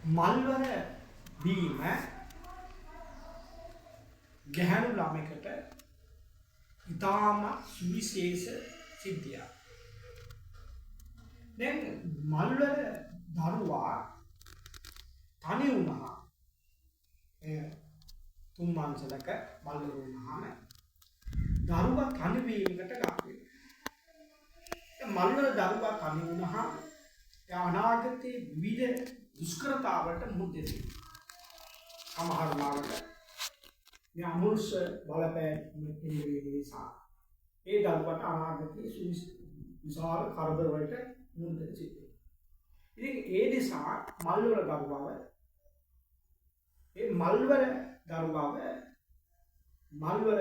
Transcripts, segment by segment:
මල්වර බීම ගැහැණු ළමයකට ඉතාම සුවිශේෂ සිද්ධියක්. දැන් මල්වර දරුවා තනි වුණා. තුන් මාසයක මල්වර වුණාම දරුවා තනි වීමකට ලක් වෙනවා. මල්වර දරුවා තනි වුණාම අනාගතයේ විවිධ දුෂ්කරතාවලට මුහුණ දෙනවා. සමහර ලාවට මේ අමනුෂ්‍ය බලපෑම් නිසා ඒ දරුවට අනාගතයේ විශාල කරදර වලට මුහුණ දෙන්න සිද්ධ වෙනවා. ඉතින් ඒ නිසා මල්වර දරුවව මල්වර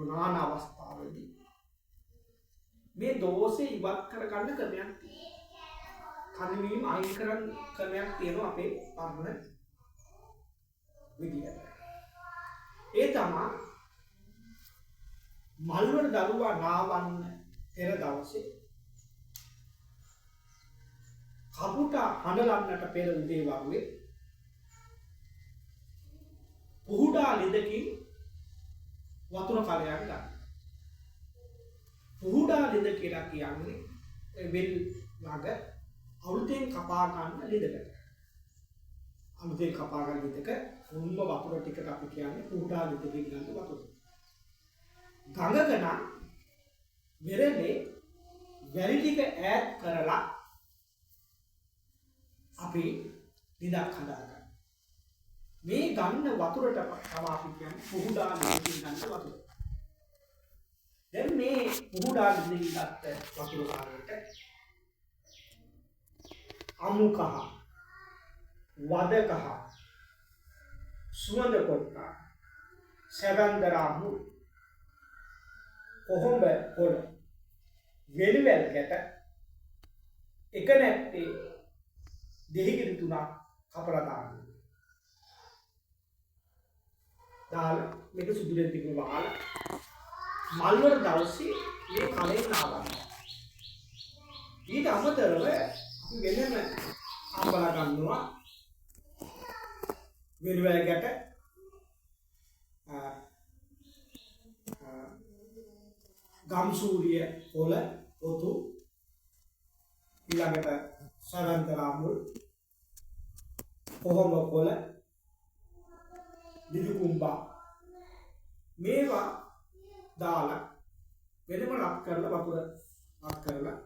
නාන අවස්ථාවේදී මේ දෝෂේ ඉවත් කරගන්න ක්‍රමයක් තියෙනවා. තනිවීම අයින් කරන්න ක්‍රමයක් තියෙනවා අපේ පරණ විදියට. ඒ තමයි මල්වර දරුවා නාවන්න පෙර දවසේ කපුට හඬලන්නට පෙර උදේ වරුවේ පුහුඩා ලිඳකින් වතුර කලයක් ගන්න. පුහුඩා ලිඳ කියලා කියන්නේ වෙල් ළඟ අලුතෙන් කපා ගන්න ලිඳකට. අලුතෙන් කපා ගන්න ලිඳක හුම්ම වතුර ටිකට අපි කියන්නේ පුහුඩා ලිඳකින් ගන්න වතුර. ගඟක නම් මෙරළේ වැලි ටික ඈත් කරලා අපි ලිඳක් හදාගන්න. මේ ගන්න වතුරට තමයි අපි කියන්නේ පුහුඩා ලිඳකින් ගන්න වතුර. දැන් මේ පුහුඩා ලිඳකින් ගත්ත වතුර කාරයට අමුකහ වදකහ සුවඳ කොට සැවන්දරාහු කොහොඹ පොළ වෙලිවැල් ගැට එක නැත්තේ දෙහිගිරි තුනක් කපලා දාන්න. දාලා මේක සුදුරෙන් තිබුණ වහලා මල්වර දවසේ මේ කලෙන් නාවන්න. ඊට අමතරව වෙනම අම්බලා ගන්නවා වෙලිවැල් ගැට ගම්සූරිය පොළ පොතු ඊළඟට සරන්තරාමුල් කොහොඹ පොළ දිදුකුම්බා මේවා දාලා වෙනම රත් කරලා වතුර රත් කරලා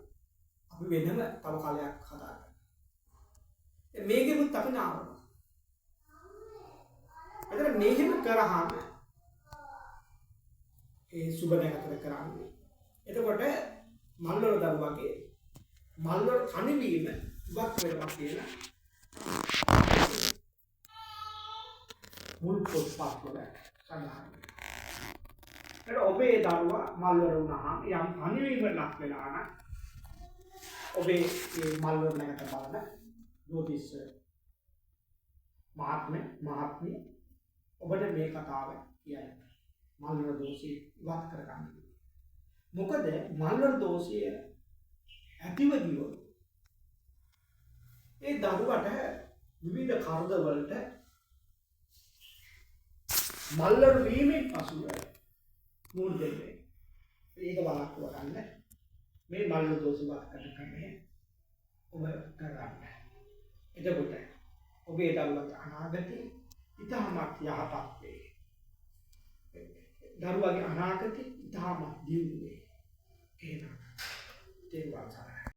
අපි වෙනම තව කලයක් හදාගන්න. මේකෙමුත් අපි නාවනවා. එතන මේකම කරාම ඒ සුබ නැකතර කරන්නේ. එතකොට මල්වර දරුවාගේ මල්වර තනිවීම ඉවත් වෙනවා කියලා මුල් පොත්පත් වල සඳහන්. ඒක ඔබේ දරුවා මල්වර වුණාම යම් තනිවීමක් ලක් වෙලා නම් ඔබේ මේ මල්වර නැකත බලන ජෝතිෂ මහත්මිය ඔබට මේ කතාව කියයි. මල්වර දෝෂය ඉවත් කරගන්න. මොකද මල්වර දෝෂය ඇතිව ගියොත් ඒ දරුවට විවිධ කරදර වලට මල්වර වීමෙන් පසුව මුහුණ දෙන්නේ. ඒක වළක්ව ගන්න මේ මල්වර දෝෂ ඉවත් කරන ක්‍රමය ඔබ කරගන්න. එතකොට ඔබේ දරුවාට අනාගතේ ඉතාමත් යහපත් වේ. දරුවාගේ අනාගතේ ඉතාමත් දියුණු වේ. එහෙනම් තේරුම් ගන්න.